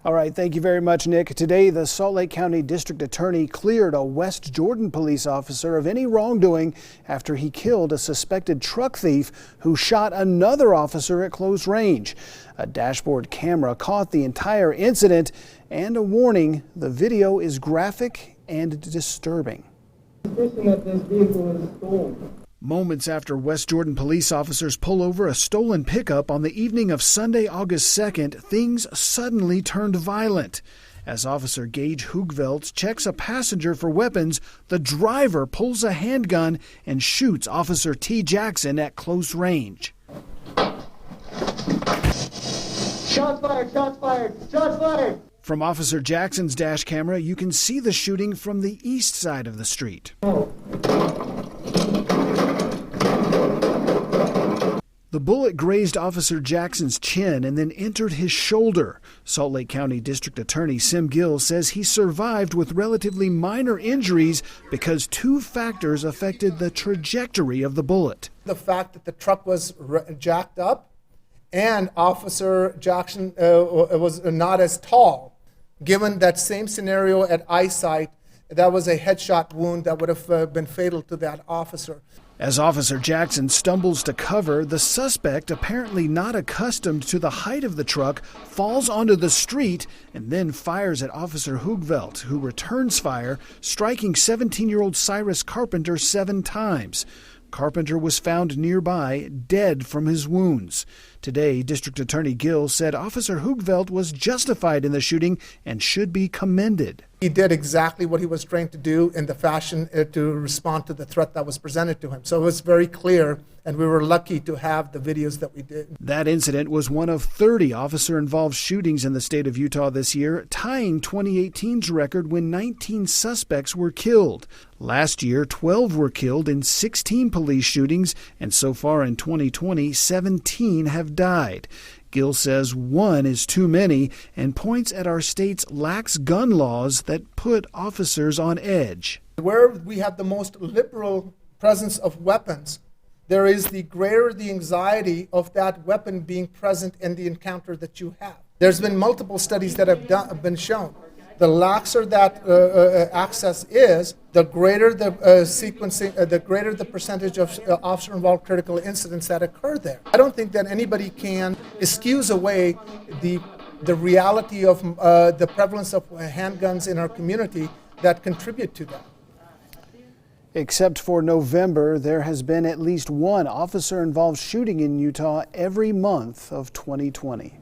All right, thank you very much, Nick. Today, the Salt Lake County District Attorney cleared a West Jordan police officer of any wrongdoing after he killed a suspected truck thief who shot another officer at close range. A dashboard camera caught the entire incident, and a warning: the video is graphic and disturbing. Suspicion that this vehicle is stolen. Moments after West Jordan police officers pull over a stolen pickup on the evening of Sunday, August 2nd, things suddenly turned violent. As Officer Gage Hoogveld checks a passenger for weapons, the driver pulls a handgun and shoots Officer T. Jackson at close range. Shots fired! Shots fired! Shots fired! From Officer Jackson's dash camera, you can see the shooting from the east side of the street. The bullet grazed Officer Jackson's chin and then entered his shoulder. Salt Lake County District Attorney Sim Gill says he survived with relatively minor injuries because two factors affected the trajectory of the bullet. The fact that the truck was jacked up and Officer Jackson was not as tall. Given that same scenario at eyesight, that was a headshot wound that would have been fatal to that officer. As Officer Jackson stumbles to cover, the suspect, apparently not accustomed to the height of the truck, falls onto the street and then fires at Officer Hoogveld, who returns fire, striking 17-year-old Cyrus Carpenter 7 times. Carpenter was found nearby, dead from his wounds. Today, District Attorney Gill said Officer Hoogveld was justified in the shooting and should be commended. He did exactly what he was trained to do in the fashion to respond to the threat that was presented to him. So it was very clear, and we were lucky to have the videos that we did. That incident was one of 30 officer-involved shootings in the state of Utah this year, tying 2018's record when 19 suspects were killed. Last year, 12 were killed in 16 police shootings, and so far in 2020, 17 have died. Gill says one is too many and points at our state's lax gun laws that put officers on edge. Where we have the most liberal presence of weapons, there is the greater the anxiety of that weapon being present in the encounter that you have. There's been multiple studies that have been shown. The laxer that access is, the greater the sequencing, the greater the percentage of officer-involved critical incidents that occur there. I don't think that anybody can excuse away the reality of the prevalence of handguns in our community that contribute to that. Except for November, there has been at least one officer-involved shooting in Utah every month of 2020.